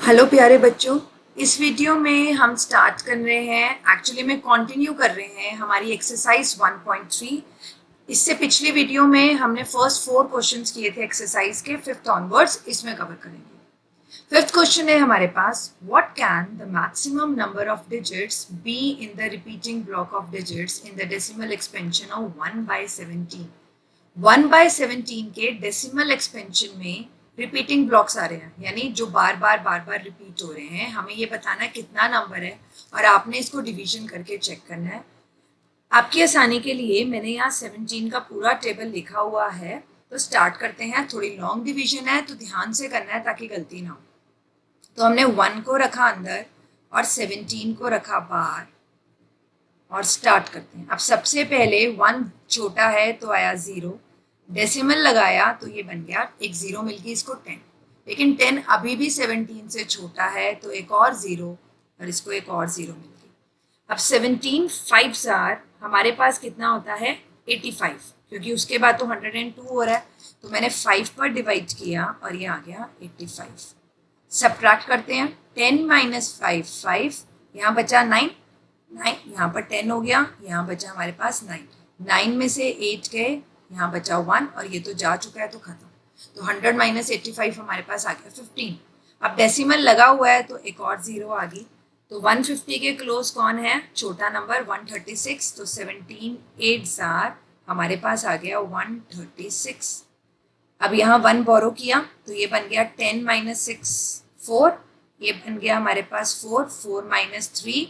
Hello प्यारे बच्चों। इस वीडियो में हम स्टार्ट कर रहे हैं, एक्चुअली में कंटिन्यू कर रहे हैं हमारी एक्सरसाइज 1.3। इससे पिछली वीडियो में हमने फर्स्ट 4 क्वेश्चंस किए थे एक्सरसाइज के, फिफ्थ ऑनवर्ड्स इसमें कवर करेंगे। फिफ्थ क्वेश्चन है हमारे पास, what can the maximum number of digits be in the repeating block of digits in the decimal expansion of 1/17। 1/17 के डेसिमल एक्सपेंशन में रिपीटिंग ब्लॉक्स आ रहे हैं, यानी जो बार बार रिपीट हो रहे हैं। हमें ये बताना है कितना नंबर है और आपने इसको डिवीजन करके चेक करना है। आपकी आसानी के लिए मैंने यहाँ 17 का पूरा टेबल लिखा हुआ है, तो स्टार्ट करते हैं। थोड़ी लॉन्ग डिवीजन है तो ध्यान से करना है ताकि गलती ना हो। तो हमने 1 को रखा अंदर और 17 को रखा बाहर और स्टार्ट करते हैं। अब सबसे पहले 1 छोटा है तो आया 0, डेसिमल लगाया तो ये बन गया एक 0 मिल गई इसको 10, लेकिन 10 अभी भी 17 से छोटा है तो एक और 0 और इसको एक और 0 मिल गई। अब 17 5 हमारे पास कितना होता है 85, क्योंकि उसके बाद तो 102 हो रहा है, तो मैंने 5 पर डिवाइड किया और ये आ गया 85। सब्ट्रैक्ट करते हैं, 10 माइनस 5 5, यहाँ बचा 9, 9 यहाँ पर 10 हो गया, यहाँ बचा हमारे पास 9, 9 में से 8 गए, यहाँ बचा 1 और ये तो जा चुका है तो खत्म। तो 100 माइनस 85 हमारे पास आ गया 15। अब डेसिमल लगा हुआ है तो एक और 0 आ गई। तो 150 के क्लोज कौन है, छोटा नंबर 136, तो 17 8 हमारे पास आ गया 136। अब यहाँ 1 बोरो किया तो ये बन गया 10 माइनस 6 4, ये बन गया हमारे पास 4, 4 माइनस 3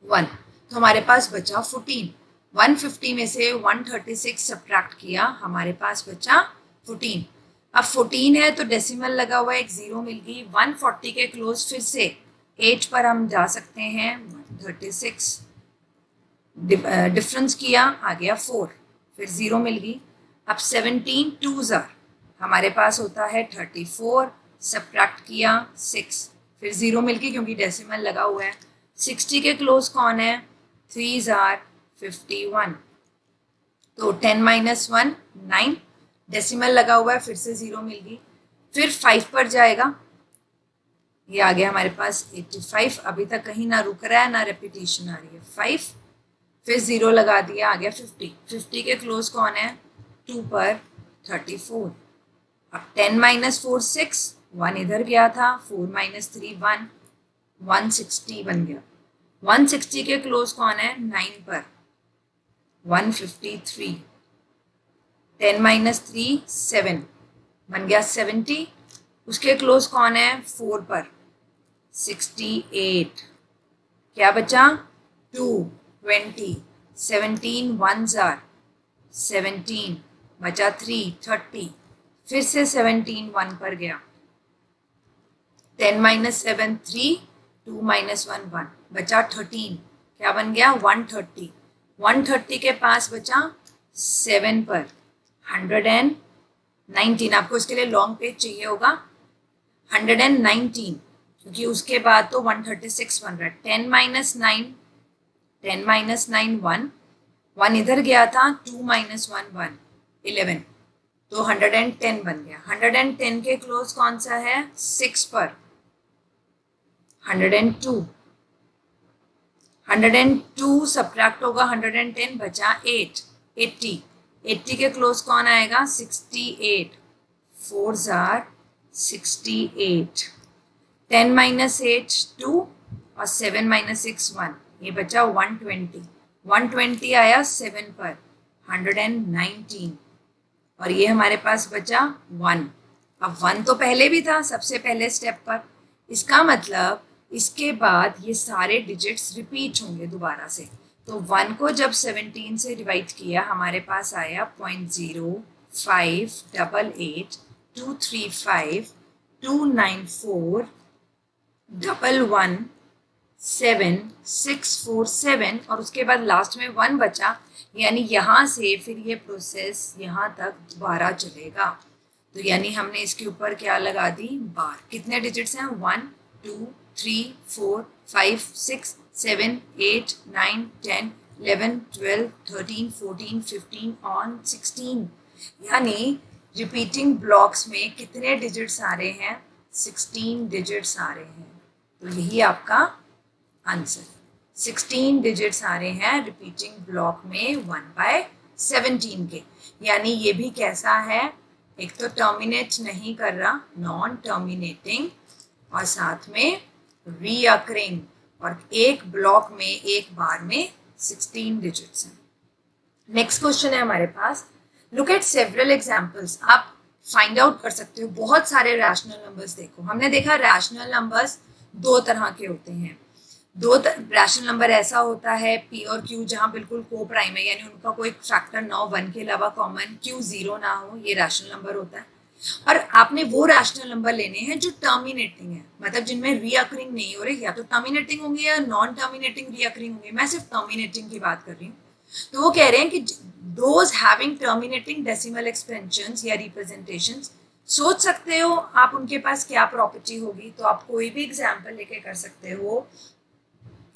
1, तो हमारे पास बचा 14। 150 में से 136 सब्ट्रैक्ट किया, हमारे पास बचा 14। अब 14 है तो डेसिमल लगा हुआ है, एक 0 मिल गई। 140 के क्लोज फिर से 8 पर हम जा सकते हैं, 136 डिफरेंस किया आ गया 4, फिर 0 मिल गई। अब 17 2 हमारे पास होता है 34, सब्ट्रैक्ट किया 6, फिर 0 मिल गई क्योंकि डेसिमल लगा हुआ है। 60 के क्लोज कौन है, 3 51, तो 10 माइनस 1 9, डेसिमल लगा हुआ है, फिर से 0 मिल गई। फिर 5 पर जाएगा, ये आ गया हमारे पास 85। अभी तक कहीं ना रुक रहा है ना रेपिटेशन आ रही है। 5 फिर 0 लगा दिया, आ गया 50। 50 के क्लोज कौन है, 2 पर 34। अब 10 माइनस 4 6, 1 इधर गया था, 4 माइनस 3 1, 160 बन गया। 160 के क्लोज कौन है, 9 पर 153। 10 माइनस 3 7 बन गया 70। उसके क्लोज कौन है, 4 पर 68। क्या बचा 2 20, 17 1 17 बचा 3 30, फिर से 17 1 पर गया। 10 माइनस 7 3, 2 माइनस 1 1, बचा 13, क्या बन गया 130। 130 के पास बचा 7 पर 119, आपको इसके लिए लॉन्ग पेज चाहिए होगा। 119 क्योंकि उसके बाद तो 136 बन रहा है। 10 माइनस 9 10 माइनस 9 1, 1 इधर गया था, 2 माइनस 1 1 11, तो 110 बन गया। 110 के क्लोज कौन सा है, 6 पर 102। 102 सब्ट्रैक्ट होगा 110, बचा 8 80। 80 के क्लोज कौन आएगा, 68, 4 68। 10 माइनस 8 2 और 7 माइनस 6 1, ये बचा 120। 120 आया 7 पर 119 और ये हमारे पास बचा 1। अब 1 तो पहले भी था सबसे पहले स्टेप पर, इसका मतलब इसके बाद ये सारे डिजिट्स रिपीट होंगे दोबारा से। तो 1 को जब 17 से डिवाइड किया, हमारे पास आया 0.05 88 235 294 11 7 647 और उसके बाद लास्ट में 1 बचा, यानी यहाँ से फिर ये प्रोसेस यहाँ तक दोबारा चलेगा। तो यानी हमने इसके ऊपर क्या लगा दी, बार। कितने डिजिट्स हैं, 1 2 3 4 5 6 7 8 9 10 11 12 13 14 15 और 16, यानी रिपीटिंग ब्लॉक्स में कितने डिजिट्स आ रहे हैं, 16 डिजिट्स आ रहे हैं, तो यही आपका आंसर। 16 डिजिट्स आ रहे हैं रिपीटिंग ब्लॉक में 1/17 के, यानी ये भी कैसा है, एक तो टर्मिनेट नहीं कर रहा, नॉन टर्मिनेटिंग, और साथ में रीअकरिंग, और एक ब्लॉक में एक बार में 16 डिजिट्स हैं। नेक्स्ट क्वेश्चन है हमारे पास, लुक एट सेवरल एग्जाम्पल्स। आप फाइंड आउट कर सकते हो बहुत सारे रैशनल नंबर्स। देखो हमने देखा रैशनल नंबर्स दो तरह के होते हैं। रैशनल नंबर ऐसा होता है पी और क्यू जहाँ बिल्कुल को प्राइम है, यानी उनका कोई फैक्टर ना हो, 1 के अलावा कॉमन, क्यू 0 ना हो, ये रैशनल नंबर होता है। और आपने वो रैशनल नंबर लेने हैं जो टर्मिनेटिंग है, मतलब जिनमें रीअकरिंग नहीं हो रही, या तो टर्मिनेटिंग होंगे या नॉन टर्मिनेटिंग रीअकरिंग होंगे। मैं सिर्फ टर्मिनेटिंग की बात कर रही हूँ। तो वो कह रहे हैं कि those having terminating decimal expansions या रिप्रेजेंटेशंस, सोच सकते हो आप उनके पास क्या प्रॉपर्टी होगी। तो आप कोई भी एग्जाम्पल लेके कर सकते हो।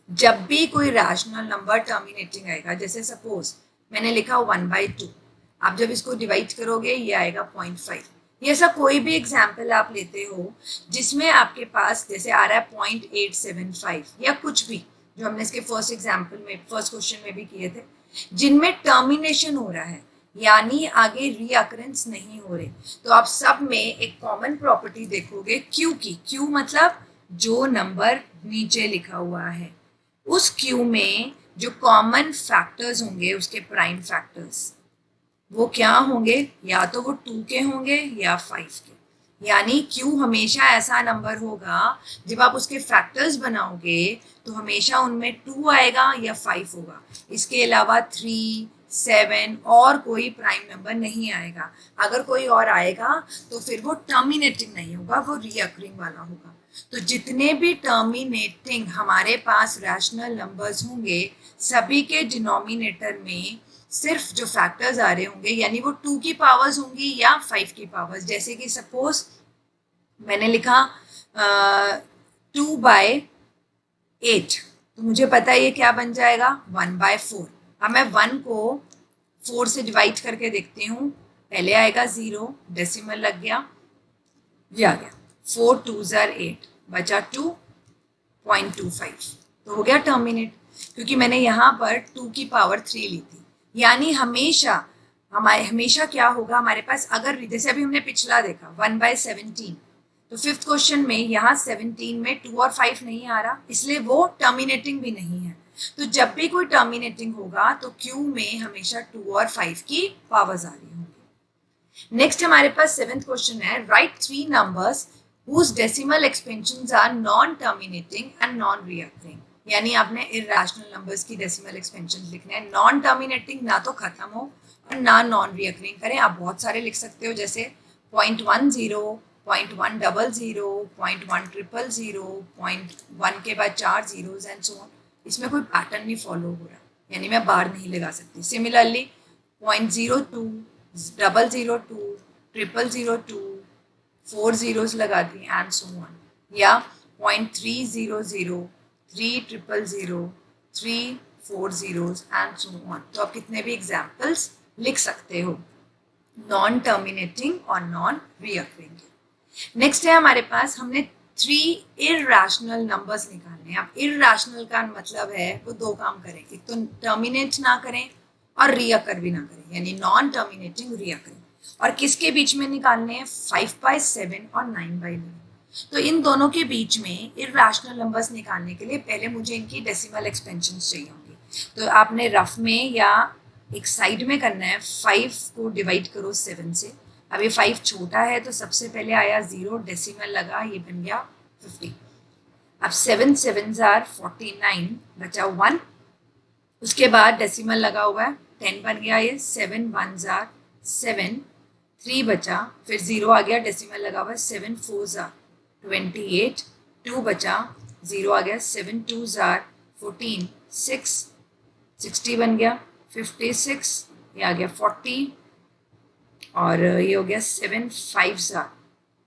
जब भी कोई रैशनल नंबर टर्मिनेटिंग आएगा, जैसे सपोज मैंने लिखा 1/2, आप जब इसको डिवाइड करोगे ये आएगा 0.5। ये ऐसा कोई भी एग्जाम्पल आप लेते हो जिसमें आपके पास जैसे आ रहा है 0.875 या कुछ भी, जो हमने इसके फर्स्ट एग्जाम्पल में, फर्स्ट क्वेश्चन में भी किए थे, जिनमें टर्मिनेशन हो रहा है यानी आगे रीअकरेंस नहीं हो रहे, तो आप सब में एक कॉमन प्रॉपर्टी देखोगे क्यू की। क्यू मतलब जो नंबर नीचे लिखा हुआ है उस क्यू में जो कॉमन फैक्टर्स होंगे, उसके प्राइम फैक्टर्स, वो क्या होंगे, या तो वो 2 के होंगे या 5 के। यानी क्यू हमेशा ऐसा नंबर होगा जब आप उसके फैक्टर्स बनाओगे तो हमेशा उनमें 2 आएगा या 5 होगा। इसके अलावा 3, 7 और कोई प्राइम नंबर नहीं आएगा। अगर कोई और आएगा तो फिर वो टर्मिनेटिंग नहीं होगा, वो रीअकरिंग वाला होगा। तो जितने भी टर्मिनेटिंग हमारे पास रैशनल नंबर्स होंगे, सभी के डिनोमिनेटर में सिर्फ जो फैक्टर्स आ रहे होंगे, यानी वो 2 की पावर्स होंगी या 5 की पावर्स। जैसे कि सपोज मैंने लिखा 2/8, तो मुझे पता है ये क्या बन जाएगा, 1/4। अब मैं 1 को 4 से डिवाइड करके देखती हूँ, पहले आएगा 0, डेसिमल लग गया, ये आ गया 4 2 8, बचा 2.25, तो हो गया टर्मिनेट, क्योंकि मैंने यहाँ पर 2 की पावर 3 ली थी। यानी हमेशा क्या होगा हमारे पास, अगर जैसे अभी हमने पिछला देखा 1/17, तो फिफ्थ क्वेश्चन में यहाँ 17 में 2 और 5 नहीं आ रहा, इसलिए वो टर्मिनेटिंग भी नहीं है। तो जब भी कोई टर्मिनेटिंग होगा तो क्यू में हमेशा 2 और 5 की पावर्स आ रही होंगी। नेक्स्ट हमारे पास सेवेंथ क्वेश्चन है, right 3 numbers whose decimal expansions are non-terminating and non-reoccurring। यानी आपने irrational numbers की decimal expansions लिखने हैं, नॉन टर्मिनेटिंग ना तो खत्म हो और ना नॉन रिअकरिंग करें। आप बहुत सारे लिख सकते हो, जैसे 0.10, 0.100, 0.100, 0.1 के बाद 4 zeros एंड सो ऑन। इसमें कोई पैटर्न नहीं फॉलो हो रहा, यानी मैं बार नहीं लगा सकती। सिमिलरली 0.02, 002, 002, 4 zeros लगा दी एंड सो ऑन, या 0.300, 300, 3 4 zeros एंड सो ऑन। तो आप कितने भी एग्जाम्पल्स लिख सकते हो नॉन टर्मिनेटिंग और नॉन रीअकरिंग। नेक्स्ट है हमारे पास, हमने 3 इरैशनल नंबर्स निकालने हैं। अब इरैशनल का मतलब है वो दो काम करें, एक तो टर्मिनेट ना करें और रीअकर भी ना करें, यानी नॉन टर्मिनेटिंग रीअकरिंग। और किसके बीच में निकालने हैं, 5/7 और 9/11। तो इन दोनों के बीच में इरैशनल नंबर्स निकालने के लिए पहले मुझे इनकी डेसिमल एक्सपेंशंस चाहिए होंगी। तो आपने रफ में या एक साइड में करना है, 5 को डिवाइड करो 7 से। अब ये 5 छोटा है तो सबसे पहले आया 0, डेसिमल लगा, ये बन गया 50। अब 7 7s are 49, बचा 1, उसके बाद डेसिमल लगा हुआ है 10 बन गया, ये 7 1s are 7, 3 बचा, फिर 0 आ गया, डेसिमल लगा हुआ है 7 4s are 28, 2 बचा, 0 आ गया, 7 2s are 14, 6 60 बन गया, 56, ये आ गया 40, और ये हो गया 7 5s are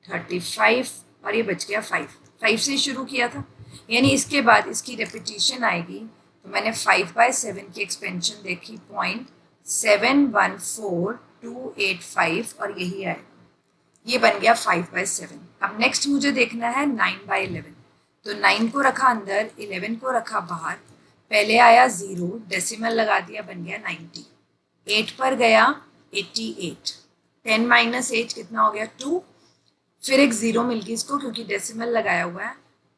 35, और ये बच गया 5 से शुरू किया था, यानी इसके बाद इसकी रेपिटेशन आएगी। तो मैंने 5/7 की एक्सपेंशन देखी 0.714285 और यही आएगा। ये बन गया 5/7। अब नेक्स्ट मुझे देखना है 9/11। तो 9 को रखा अंदर, 11 को रखा बाहर, पहले आया 0, डेसिमल लगा दिया, बन गया 90। 8 पर गया 88, 10 माइनस 8 कितना हो गया 2, फिर एक 0 मिल गई इसको क्योंकि डेसिमल लगाया हुआ है,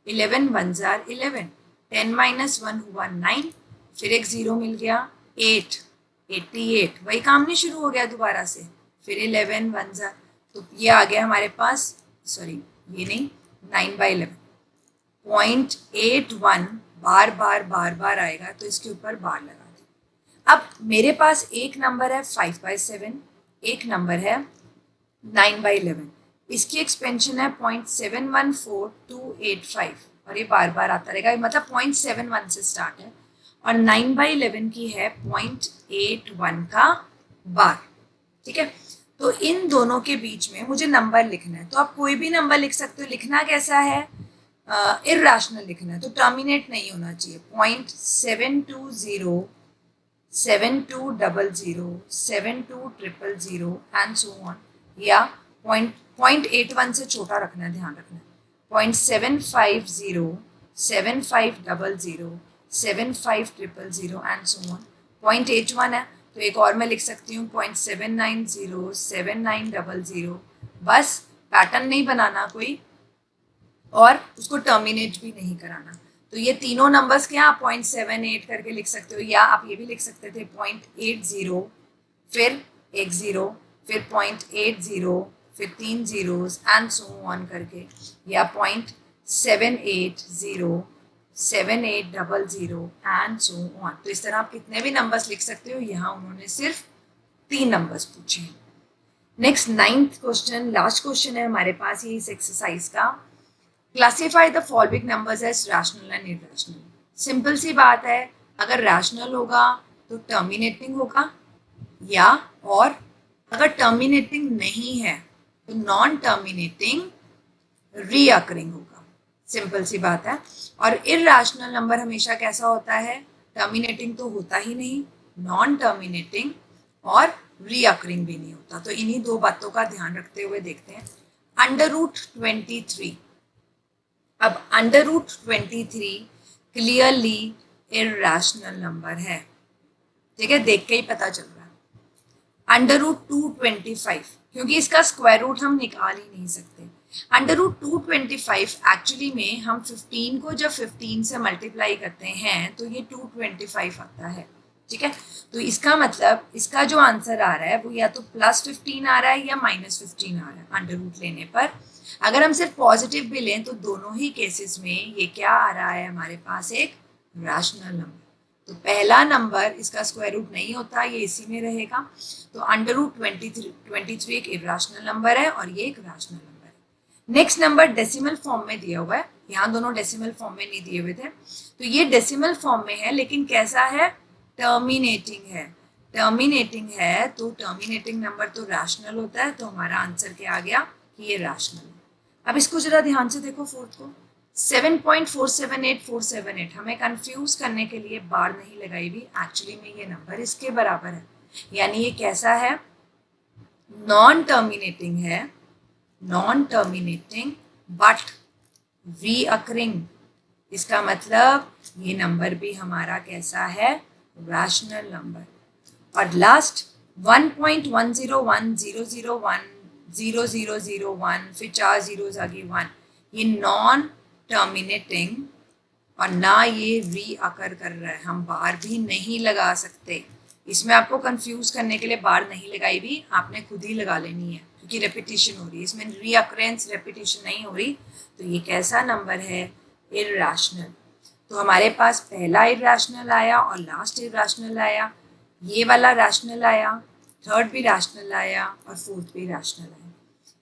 11 1 जार 11, 10 माइनस 1 हुआ 9, फिर एक 0 मिल गया 8, 88, वही काम नहीं शुरू हो गया दोबारा से, फिर 11 1 जार, तो ये आ गया हमारे पास, सॉरी ये नहीं, 9/11, 0.81 बार बार बार बार आएगा तो इसके ऊपर बार लगा दें। अब मेरे पास एक नंबर है 5/7, एक नंबर है 9/11, इसकी एक्सपेंशन है 0.714285 और ये बार बार आता रहेगा, मतलब 0.71 से स्टार्ट है, और 9/11 की है 0.81 का बार। ठीक है, तो इन दोनों के बीच में मुझे नंबर लिखना है, तो आप कोई भी नंबर लिख सकते हो। लिखना कैसा है, इर्राशनल लिखना है, तो टर्मिनेट नहीं होना चाहिए। 0.720 7200 72000 एंड सो ऑन, या 0.81 से छोटा रखना है, ध्यान रखना है, 0.750 7500 75000 एंड सो ऑन। 0.81 है तो एक और मैं लिख सकती हूँ 0.790 7900, बस पैटर्न नहीं बनाना कोई और उसको टर्मिनेट भी नहीं कराना। तो ये तीनों नंबर्स क्या आप 0.78 करके लिख सकते हो, या आप ये भी लिख सकते थे 0.80 फिर एक 0 फिर 0.80 फिर 3 zeros एंड सो ऑन करके, या 0.780 7800 एंड सो ऑन। तो इस तरह आप कितने भी नंबर्स लिख सकते हो, यहाँ उन्होंने सिर्फ 3 नंबर्स पूछे हैं। Next 9th question, last question है हमारे पास ये इस एक्सरसाइज का। Classify the following numbers as rational and irrational. Simple सी बात है, अगर रैशनल होगा तो टर्मिनेटिंग होगा, या और अगर टर्मिनेटिंग नहीं है तो नॉन टर्मिनेटिंग रीअकरिंग होगा। सिंपल सी बात है। और इरैशनल नंबर हमेशा कैसा होता है, टर्मिनेटिंग तो होता ही नहीं, नॉन टर्मिनेटिंग और रीअकरिंग भी नहीं होता। तो इन्हीं दो बातों का ध्यान रखते हुए देखते हैं। √23, अब √23 क्लियरली इरैशनल नंबर है, ठीक है, देख के ही पता चल रहा है। √225, क्योंकि इसका स्क्वायर रूट हम निकाल ही नहीं सकते। √225 एक्चुअली में हम 15 को जब 15 से मल्टीप्लाई करते हैं तो ये 225 आता है। ठीक है, तो इसका मतलब इसका जो आंसर आ रहा है वो या तो +15 आ रहा है या -15 आ रहा है अंडर रूट लेने पर। अगर हम सिर्फ पॉजिटिव भी लें तो दोनों ही केसेस में ये क्या आ रहा है, हमारे पास एक रैशनल नंबर। तो पहला नंबर इसका स्क्वायर रूट नहीं होता, ये इसी में रहेगा। तो √23 एक इरैशनल नंबर है और ये एक रैशनल नंबर है। नेक्स्ट नंबर डेसिमल फॉर्म में दिया हुआ है, यहाँ दोनों डेसिमल फॉर्म में नहीं दिए हुए थे, तो ये डेसिमल फॉर्म में है लेकिन कैसा है, टर्मिनेटिंग है। टर्मिनेटिंग है तो टर्मिनेटिंग नंबर तो रैशनल होता है, तो हमारा आंसर क्या आ गया कि ये रैशनल है। अब इसको जरा ध्यान से देखो, फोर्थ को 7.478478, हमें कंफ्यूज करने के लिए बार नहीं लगाई हुई, एक्चुअली में ये नंबर इसके बराबर है, यानी ये कैसा है, नॉन टर्मिनेटिंग है, नॉन टर्मिनेटिंग बट रीअकरिंग। इसका मतलब ये नंबर भी हमारा कैसा है, रैशनल नंबर। और लास्ट 1.1010010001 फिर 4 zeros आगे 1, ये नॉन टर्मिनेटिंग और ना ये रीअकर कर रहा है, हम बार भी नहीं लगा सकते। इसमें आपको कंफ्यूज करने के लिए बार नहीं लगाई भी, आपने खुद ही लगा लेनी है क्योंकि रेपिटेशन हो रही है, इसमें रीअकरेंस रेपिटेशन नहीं हो रही। तो ये कैसा नंबर है, इरैशनल। तो हमारे पास पहला इरैशनल आया और लास्ट इरैशनल आया, ये वाला रैशनल आया, थर्ड भी रैशनल आया और फोर्थ भी रैशनल आया।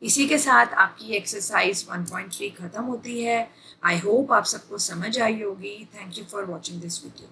इसी के साथ आपकी एक्सरसाइज 1.3 खत्म होती है। आई होप आप सबको समझ आई होगी। Thank you for watching this video.